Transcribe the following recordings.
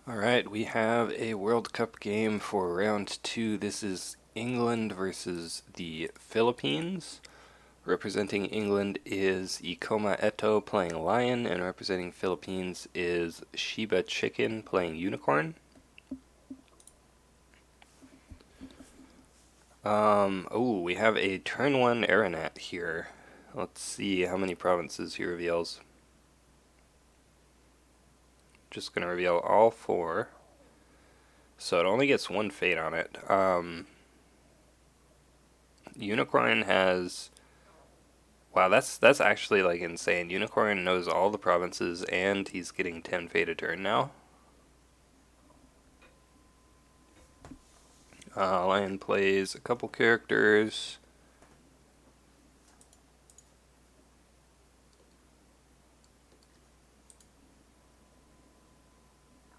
Alright, we have a World Cup game for round two. This is England versus the Philippines. Representing England is Ikoma playing Lion, and representing Philippines is Shiba Chicken playing Unicorn. We have a turn one Aeronaut here. Let's see how many provinces he reveals. Just gonna reveal all four. So it only gets one fate on it. Unicorn has... Wow, that's actually like insane. Unicorn knows all the provinces and he's getting 10 fate a turn now. Lion plays a couple characters.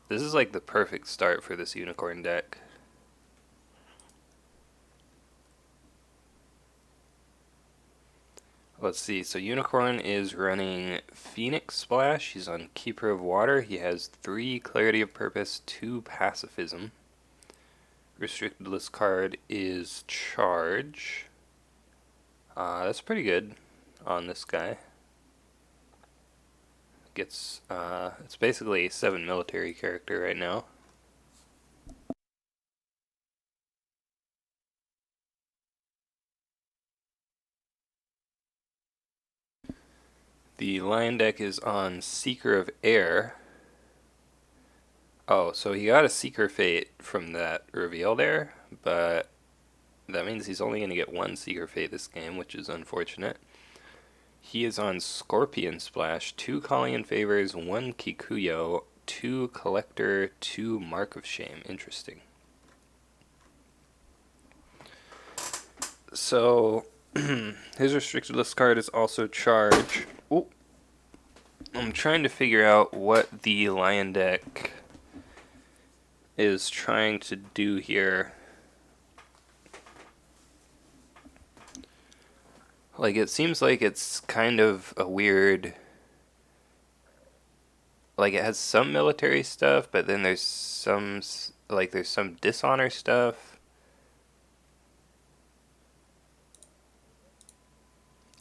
This is like the perfect start for this Unicorn deck. Let's see, so Unicorn is running Phoenix Splash. He's on Keeper of Water. He has 3 Clarity of Purpose, 2 Pacifism. Restricted list card is Charge. That's pretty good on this guy. Gets, it's basically a 7 military character right now. The Lion deck is on Seeker of Air. Oh, so he got a Seeker Fate from that reveal there, but that means he's only going to get 1 Seeker Fate this game, which is unfortunate. He is on Scorpion Splash, 2 Calling in Favors, 1 Kikuyo, 2 Collector, 2 Mark of Shame. Interesting. So, his restricted list card is also Charge. Ooh. I'm trying to figure out what the Lion deck is trying to do here. Like, it seems like it's kind of a weird... Like, it has some military stuff, but then there's some... Like, there's some dishonor stuff.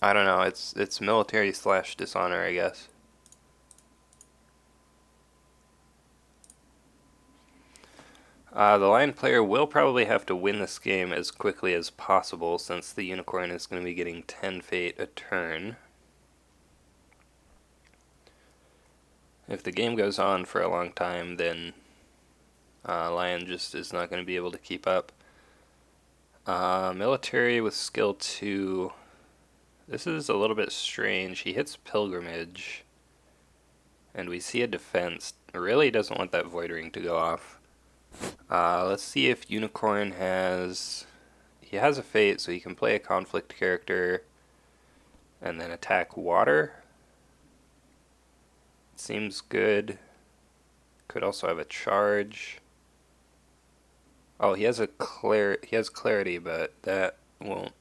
I don't know, it's military slash dishonor, I guess. The Lion player will probably have to win this game as quickly as possible since the Unicorn is going to be getting 10 fate a turn. If the game goes on for a long time, then Lion just is not going to be able to keep up. Military with skill 2. This is a little bit strange. He hits Pilgrimage, and we see a defense. Really doesn't want that Void Ring to go off. Let's see if Unicorn has... He has a fate, so he can play a conflict character and then attack water. Seems good. Could also have a charge. Oh, he has clarity, but that won't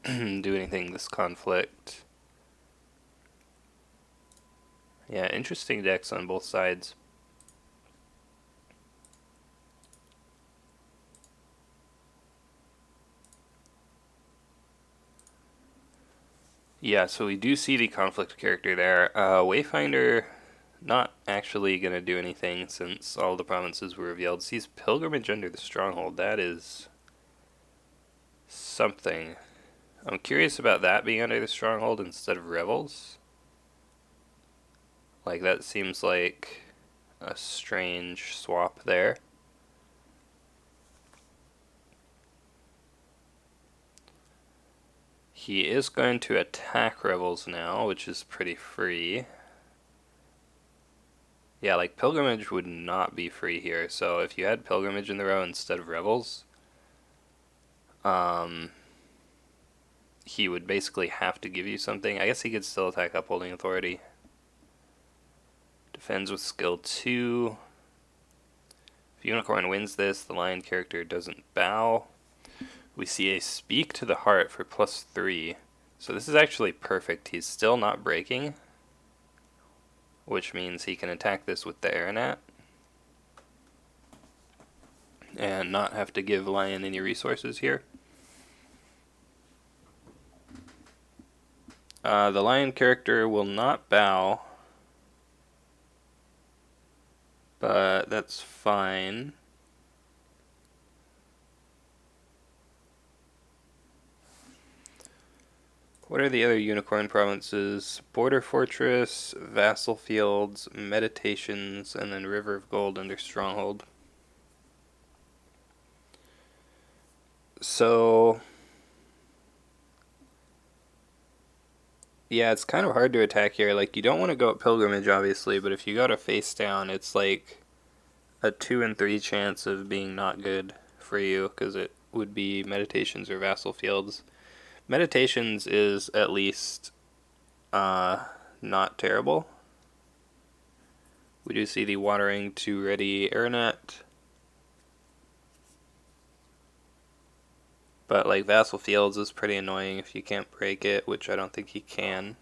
do anything this conflict. Yeah, interesting decks on both sides. Yeah, so we do see the conflict character there. Wayfinder, not actually going to do anything since all the provinces were revealed. Sees Pilgrimage under the Stronghold. That is something. I'm curious about that being under the Stronghold instead of Revels. Like, that seems like a strange swap there. He is going to attack Revels now, which is pretty free. Yeah, like, Pilgrimage would not be free here, so if you had Pilgrimage in the row instead of Revels, he would basically have to give you something. I guess he could still attack Upholding Authority. Defends with skill 2. If Unicorn wins this, the Lion character doesn't bow. We see a Speak to the Heart for +3. So this is actually perfect. He's still not breaking, which means he can attack this with the Aeronaut. and not have to give Lion any resources here. The Lion character will not bow, but that's fine. What are the other unicorn provinces? Border Fortress, Vassal Fields, Meditations, and then River of Gold under Stronghold. So, yeah, it's kind of hard to attack here. Like, you don't want to go at Pilgrimage, obviously, but if you go to face down, it's like a 2 in 3 chance of being not good for you, because it would be Meditations or Vassal Fields. Meditations is at least not terrible. We do see the watering to ready Aeronet. But like Vassal Fields is pretty annoying if you can't break it, which I don't think he can.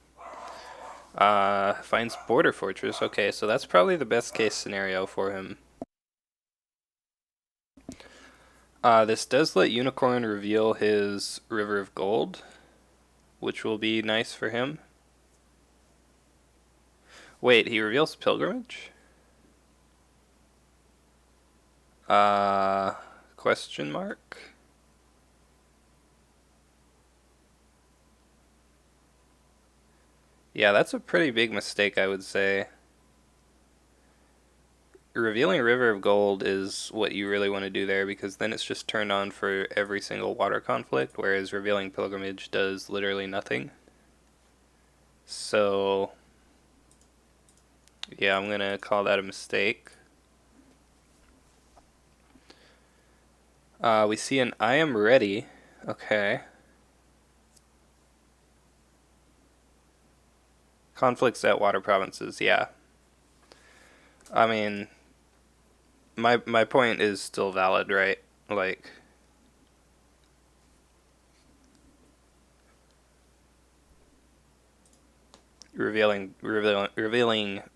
Finds Border Fortress. Okay, so that's probably the best case scenario for him. This does let Unicorn reveal his River of Gold, which will be nice for him. Wait, he reveals Pilgrimage? Question mark? Yeah, that's a pretty big mistake, I would say. Revealing River of Gold is what you really want to do there, because then it's just turned on for every single water conflict, whereas revealing Pilgrimage does literally nothing. So, yeah, I'm going to call that a mistake. We see an I am ready. Okay. Conflicts at water provinces, yeah. I mean, my point is still valid, right? Like, revealing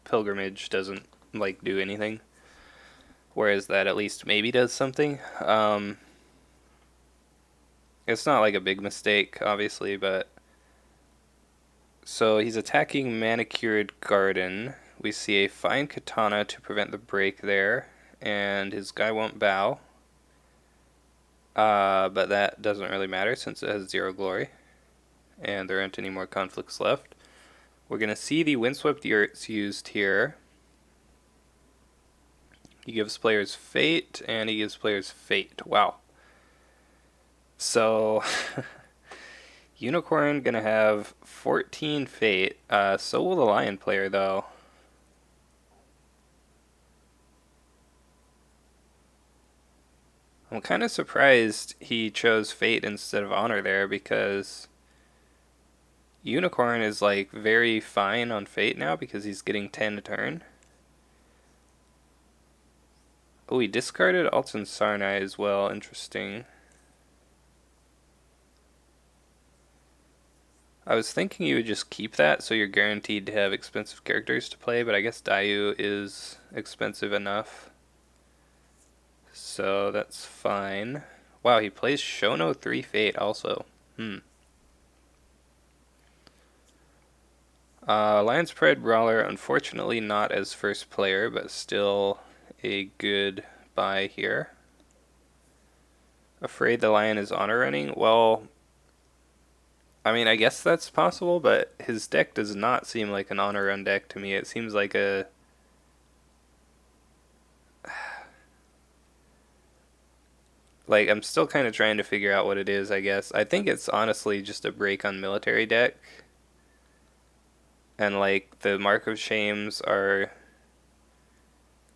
Pilgrimage doesn't like do anything, whereas that at least maybe does something. It's not like a big mistake, obviously, but so he's attacking Manicured Garden. We see a fine katana to prevent the break there, and his guy won't bow. But that doesn't really matter since it has 0 glory, and there aren't any more conflicts left. We're going to see the Windswept Yurts used here. He gives players Fate, and he gives players Fate. Wow. So, Unicorn going to have 14 Fate. So will the Lion player, though. I'm kind of surprised he chose Fate instead of Honor there, because Unicorn is like very fine on Fate now because he's getting 10 a turn. Oh, he discarded Alton Sarnai as well. Interesting. I was thinking you would just keep that so you're guaranteed to have expensive characters to play, but I guess Dayu is expensive enough. So that's fine. Wow, he plays Shono 3 Fate also. Lion's Pride Brawler, unfortunately not as first player, but still a good buy here. Afraid the Lion is honor running? Well, I mean, I guess that's possible, but his deck does not seem like an honor run deck to me. It seems like a... Like, I'm still kind of trying to figure out what it is, I guess. I think it's honestly just a break on military deck. And, like, the Mark of Shames are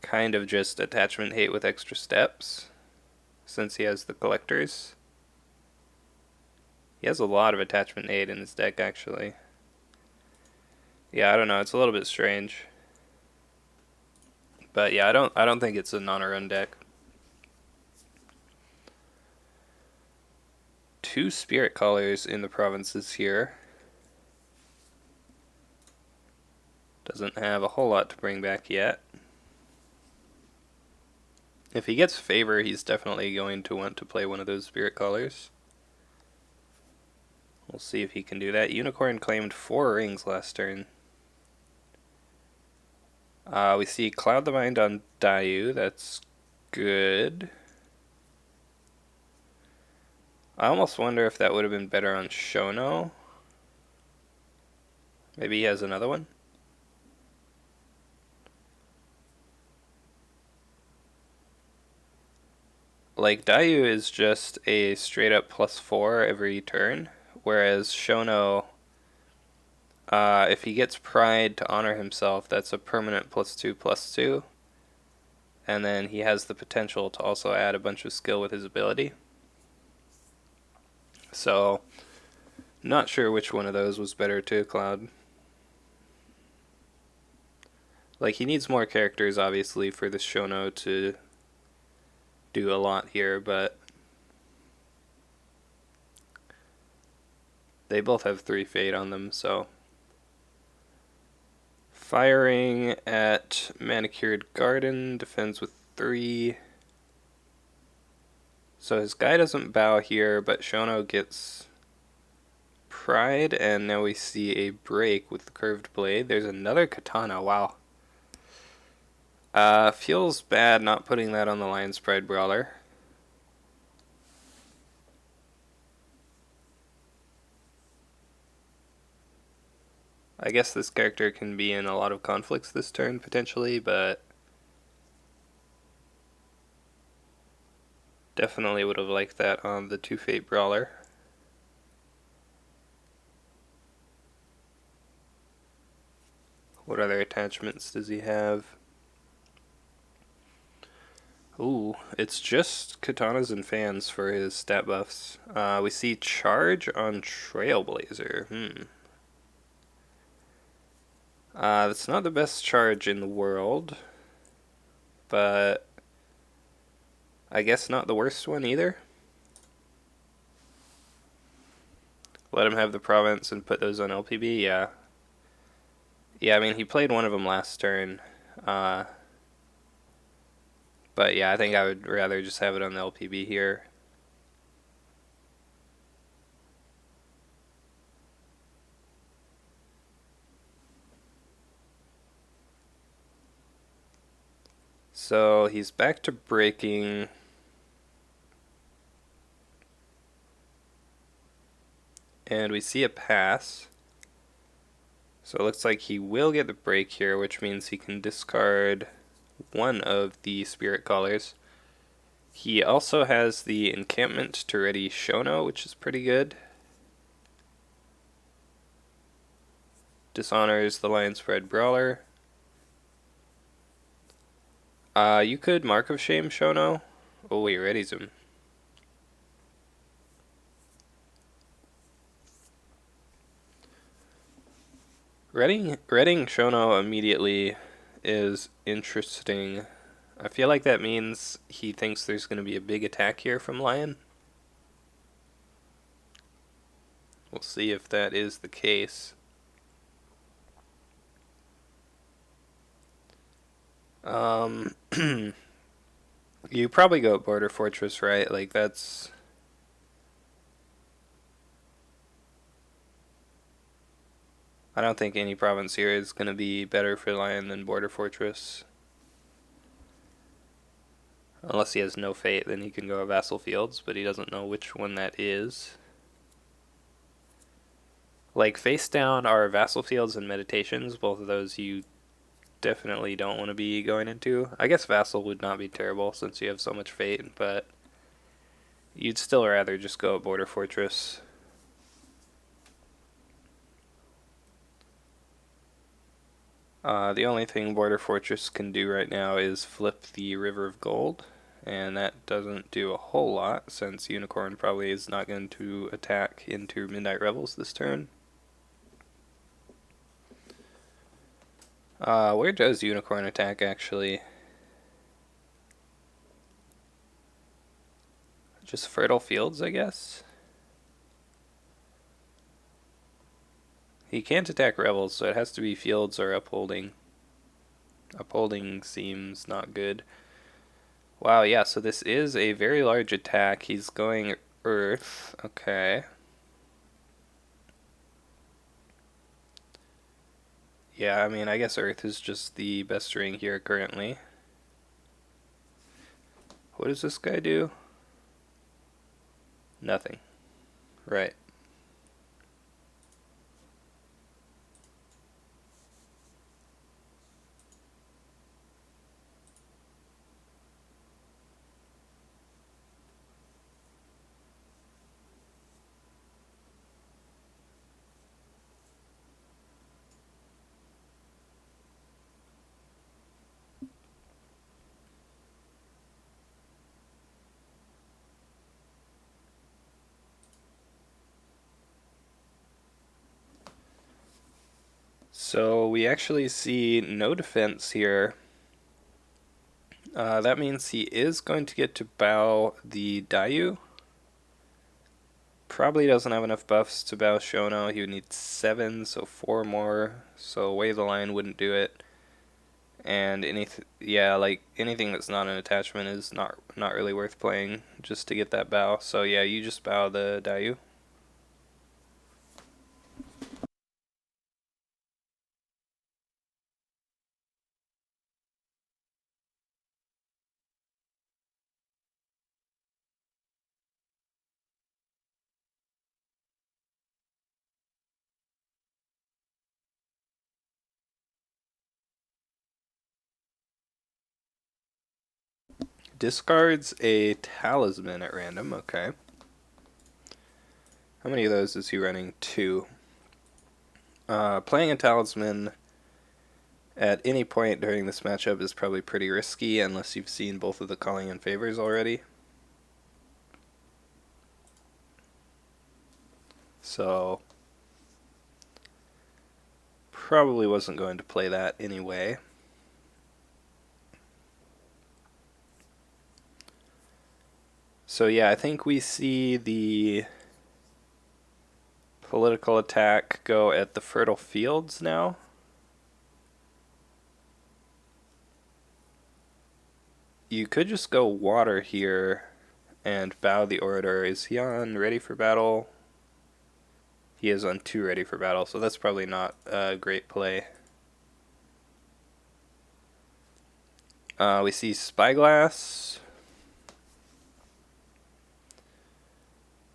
kind of just attachment hate with extra steps, since he has the collectors. He has a lot of attachment hate in his deck, actually. Yeah, I don't know. It's a little bit strange. But yeah, I don't think it's an honor run deck. 2 Spirit Callers in the provinces here. Doesn't have a whole lot to bring back yet. If he gets favor, he's definitely going to want to play one of those spirit callers. We'll see if he can do that. Unicorn claimed 4 rings last turn. We see Cloud the Mind on Dayu. That's good. I almost wonder if that would have been better on Shono. Maybe he has another one? Like, Dayu is just a straight up +4 every turn, whereas Shono, if he gets Pride to honor himself, that's a permanent +2/+2. And then he has the potential to also add a bunch of skill with his ability. So, not sure which one of those was better to Cloud. Like, he needs more characters, obviously, for this Shono to do a lot here, but they both have 3 Fate on them, so. Firing at Manicured Garden, defends with 3. So his guy doesn't bow here, but Shono gets Pride, and now we see a break with the curved blade. There's another katana, wow. Feels bad not putting that on the Lion's Pride Brawler. I guess this character can be in a lot of conflicts this turn, potentially, but definitely would have liked that on the 2 Fate Brawler. What other attachments does he have? Ooh, it's just katanas and fans for his stat buffs. We see Charge on Trailblazer. That's not the best charge in the world, but I guess not the worst one either. Let him have the province and put those on LPB, yeah. Yeah, I mean, he played one of them last turn. But yeah, I think I would rather just have it on the LPB here. So he's back to breaking. And we see a pass. So it looks like he will get the break here, which means he can discard one of the spirit callers. He also has the encampment to ready Shono, which is pretty good. Dishonors the Lion's Pride Brawler. You could Mark of Shame Shono. Oh, he readies him. Reading Shono immediately is interesting. I feel like that means he thinks there's going to be a big attack here from Lion. We'll see if that is the case. You probably go Border Fortress, right? Like, that's... I don't think any province here is going to be better for Lion than Border Fortress. Unless he has no fate, then he can go Vassal Fields, but he doesn't know which one that is. Like, face down are Vassal Fields and Meditations. Both of those you definitely don't want to be going into. I guess Vassal would not be terrible since you have so much fate, but you'd still rather just go Border Fortress. The only thing Border Fortress can do right now is flip the River of Gold, and that doesn't do a whole lot since Unicorn probably is not going to attack into Midnight Revels this turn. Where does Unicorn attack actually? Just Fertile Fields, I guess? He can't attack Revels, so it has to be Fields or Upholding. Upholding seems not good. Wow, yeah, so this is a very large attack. He's going Earth. Okay. Yeah, I mean, I guess Earth is just the best ring here currently. What does this guy do? Nothing. Right. So we actually see no defense here. That means he is going to get to bow the Dayu. Probably doesn't have enough buffs to bow Shono. He would need 7, so 4 more. So Wave the Line wouldn't do it. And yeah, like anything that's not an attachment is not really worth playing just to get that bow. So yeah, you just bow the Dayu. Discards a talisman at random. Okay. How many of those is he running? 2. Playing a talisman at any point during this matchup is probably pretty risky unless you've seen both of the calling in favors already. So probably wasn't going to play that anyway. So yeah, I think we see the political attack go at the fertile fields now. You could just go water here and bow the orator. Is he on ready for battle? He is on 2 ready for battle, so that's probably not a great play. We see Spyglass.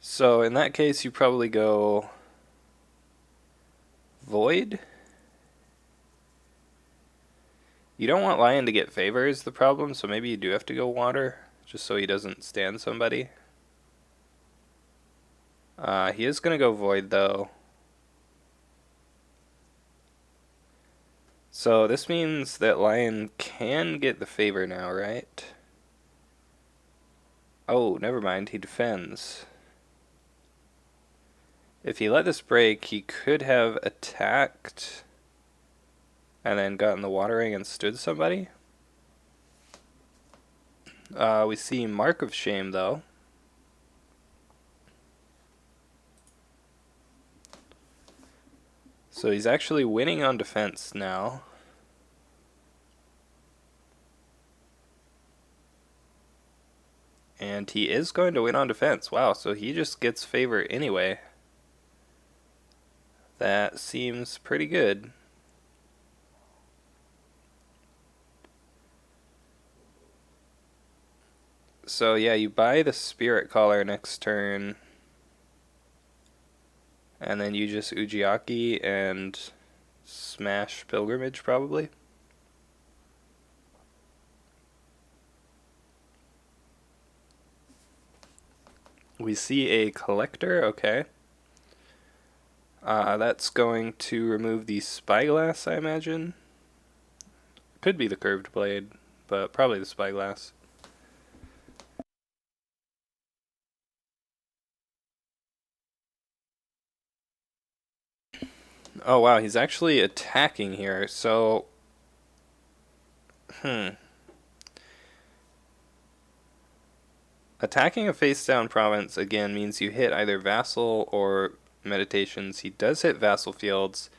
So in that case, you probably go Void. You don't want Lion to get favor is the problem, so maybe you do have to go water, just so he doesn't stand somebody. He is going to go Void, though. So this means that Lion can get the favor now, right? Oh, never mind, he defends. If he let this break, he could have attacked and then gotten the water ring and stood somebody. We see Mark of Shame, though. So he's actually winning on defense now. And he is going to win on defense. Wow, so he just gets favor anyway. That seems pretty good. So yeah, you buy the Spirit Collar next turn. And then you just Ujiaki and smash Pilgrimage, probably. We see a Collector, okay. That's going to remove the Spyglass, I imagine. Could be the Curved Blade, but probably the Spyglass. Oh wow, he's actually attacking here, so... Attacking a face-down province, again, means you hit either Vassal or Meditations. He does hit Vassal Fields.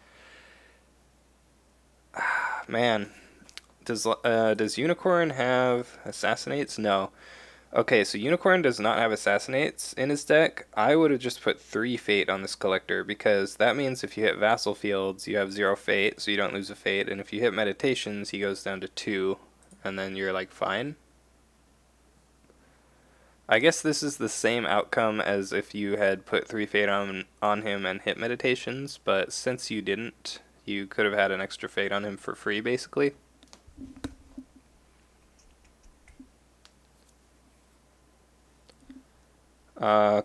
Man, Does Unicorn have Assassinates? No. Okay, so Unicorn does not have Assassinates in his deck. I would have just put 3 Fate on this collector because that means if you hit Vassal Fields, you have 0 Fate, so you don't lose a Fate, and if you hit Meditations, he goes down to 2, and then you're like fine. I guess this is the same outcome as if you had put 3 Fate on him and hit Meditations, but since you didn't, you could have had an extra Fate on him for free, basically.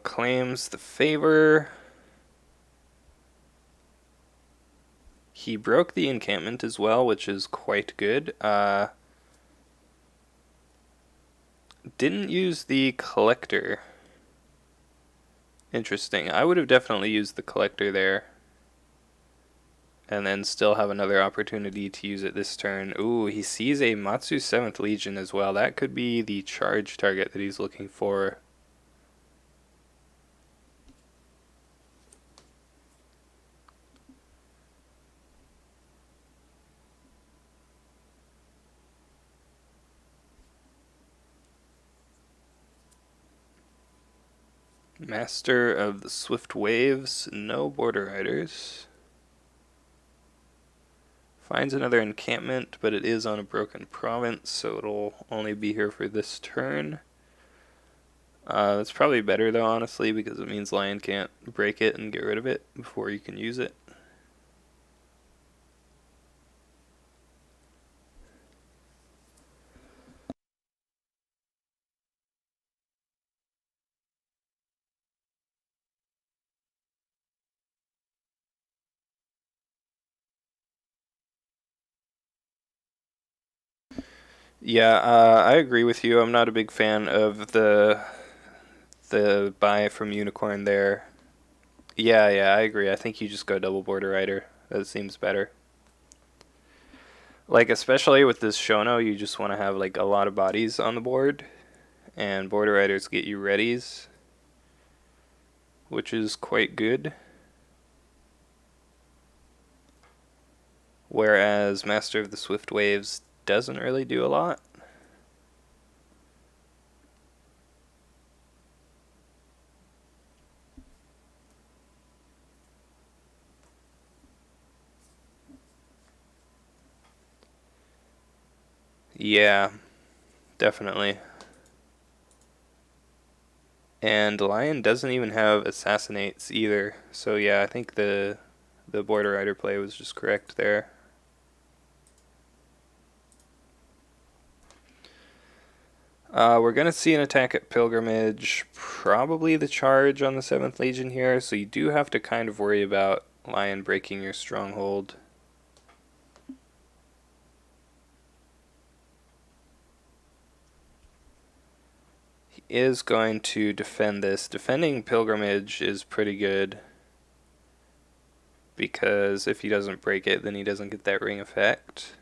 Claims the favor. He broke the encampment as well, which is quite good. Didn't use the collector. Interesting. I would have definitely used the collector there. And then still have another opportunity to use it this turn. Ooh, he sees a Matsu 7th Legion as well. That could be the charge target that he's looking for. Master of the Swift Waves, no Border Riders. Finds another encampment, but it is on a broken province, so it'll only be here for this turn. That's probably better though, honestly, because it means Lion can't break it and get rid of it before you can use it. Yeah, I agree with you. I'm not a big fan of the buy from Unicorn there. Yeah, I agree. I think you just go double Border Rider. That seems better. Like, especially with this Shono, you just want to have like a lot of bodies on the board, and Border Riders get you readies, which is quite good. Whereas Master of the Swift Waves doesn't really do a lot. Yeah, definitely. And Lion doesn't even have Assassinates either. So yeah, I think the Border Rider play was just correct there. We're going to see an attack at Pilgrimage, probably the charge on the 7th Legion here, so you do have to kind of worry about Lion breaking your stronghold. He is going to defend this. Defending Pilgrimage is pretty good, because if he doesn't break it, then he doesn't get that ring effect.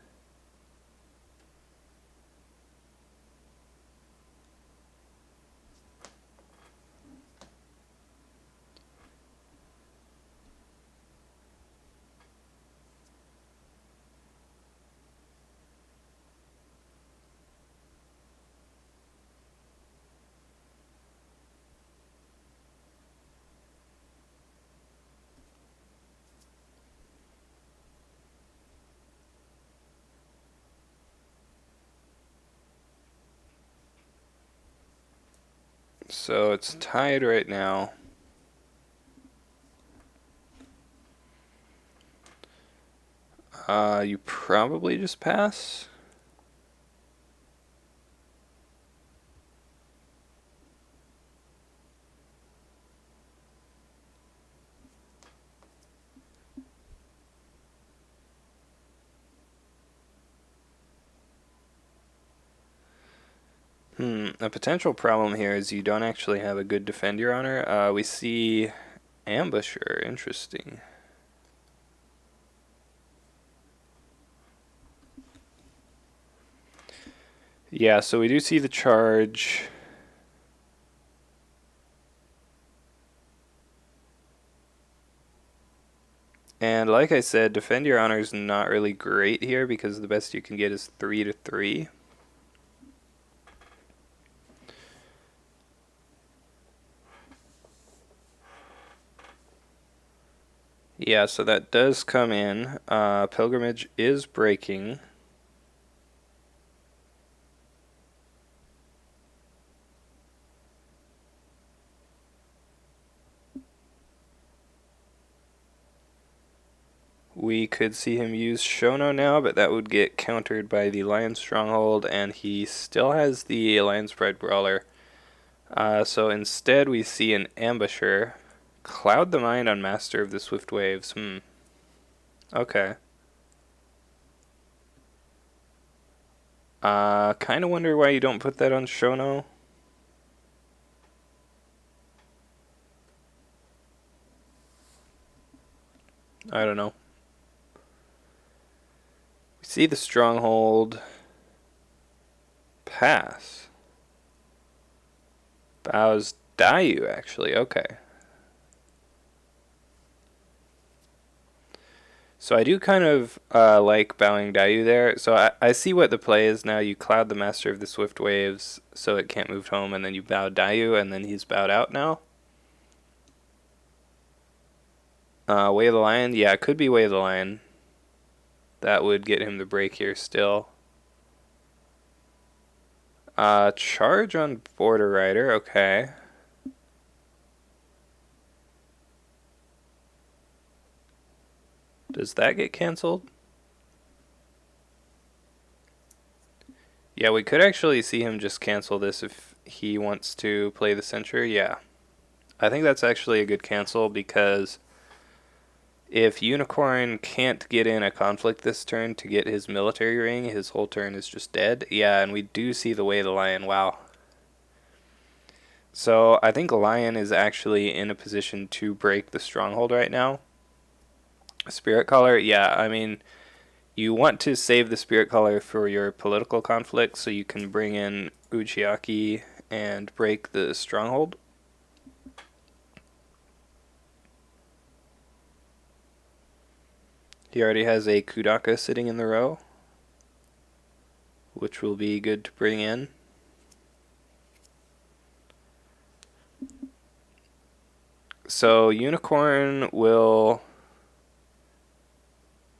So it's tied right now. You probably just pass. A potential problem here is you don't actually have a good Defend Your Honor. We see Ambusher. Interesting. Yeah, so we do see the charge. And like I said, Defend Your Honor is not really great here because the best you can get is 3 to 3. Yeah, so that does come in. Pilgrimage is breaking. We could see him use Shono now, but that would get countered by the Lion Stronghold, and he still has the Lion's Pride Brawler. So instead we see an Ambusher. Cloud the Mind on Master of the Swift Waves. Okay. Kind of wonder why you don't put that on Shono. I don't know. We see the Stronghold. Pass. Bows Dayu, actually. Okay. So I do kind of like bowing Dayu there. So I see what the play is now. You cloud the Master of the Swift Waves so it can't move home, and then you bow Dayu, and then he's bowed out now. Way of the Lion? Yeah, it could be Way of the Lion. That would get him the break here still. Charge on Border Rider. Okay. Does that get canceled? Yeah, we could actually see him just cancel this if he wants to play the Sentry. Yeah. I think that's actually a good cancel because if Unicorn can't get in a conflict this turn to get his military ring, his whole turn is just dead. Yeah, and we do see the Way of the Lion. Wow. So I think Lion is actually in a position to break the Stronghold right now. Spirit Caller, yeah, I mean, you want to save the Spirit Caller for your political conflict so you can bring in Uchiaki and break the Stronghold. He already has a Kudaka sitting in the row, which will be good to bring in. So Unicorn will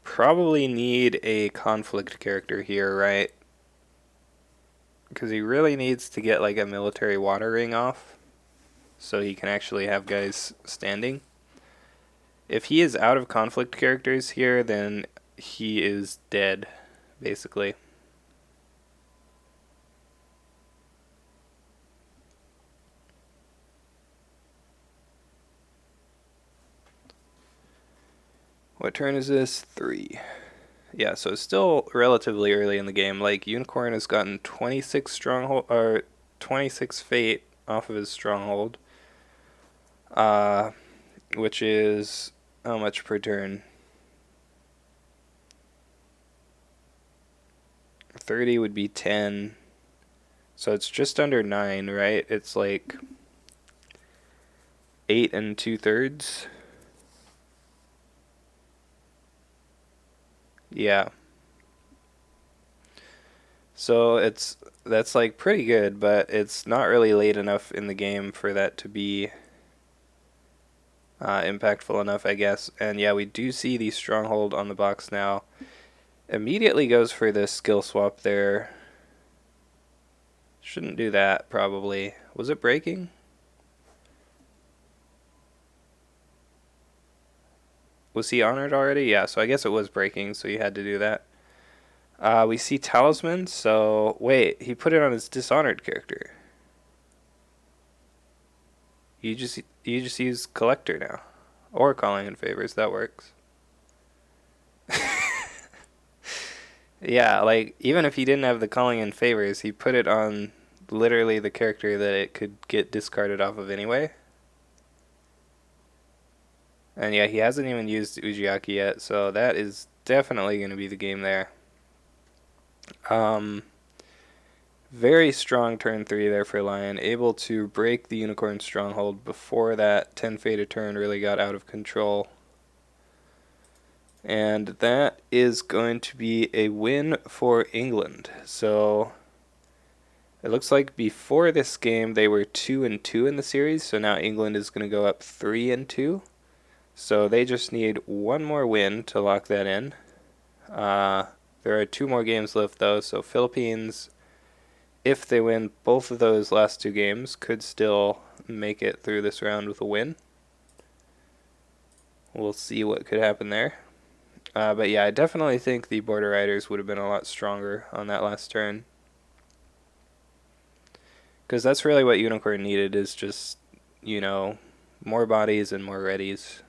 probably need a conflict character here, right? Because he really needs to get like a military water ring off so he can actually have guys standing. If he is out of conflict characters here, then he is dead, basically. What turn is this? 3. Yeah, so it's still relatively early in the game. Like, Unicorn has gotten 26 stronghold or 26 fate off of his stronghold. Which is how much per turn? 30 would be 10. So it's just under 9, right? It's like 8 2/3. Yeah. So that's like pretty good, but it's not really late enough in the game for that to be impactful enough, I guess. And yeah, we do see the Stronghold on the box now. Immediately goes for the skill swap there. Shouldn't do that, probably. Was it breaking? Was he honored already? Yeah, so I guess it was breaking, so he had to do that. We see Talisman, so wait, he put it on his dishonored character. You just use Collector now. Or Calling in Favors, that works. Yeah, like, even if he didn't have the Calling in Favors, he put it on literally the character that it could get discarded off of anyway. And yeah, he hasn't even used Ujiaki yet, so that is definitely going to be the game there. Very strong turn 3 there for Lion, able to break the Unicorn Stronghold before that 10 fate a turn really got out of control. And that is going to be a win for England. So it looks like before this game they were 2-2 in the series, so now England is going to go up 3-2. So they just need one more win to lock that in. There are 2 more games left though, so Philippines, if they win both of those last 2 games, could still make it through this round with a win. We'll see what could happen there. But yeah, I definitely think the Border Riders would have been a lot stronger on that last turn. Because that's really what Unicorn needed, is just, more bodies and more readies.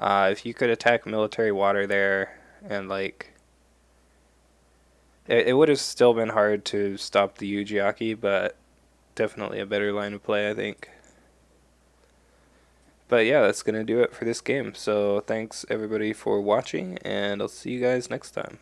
If you could attack military water there, and it would have still been hard to stop the Ujiaki, but definitely a better line of play, I think. But yeah, that's going to do it for this game. So thanks everybody for watching, and I'll see you guys next time.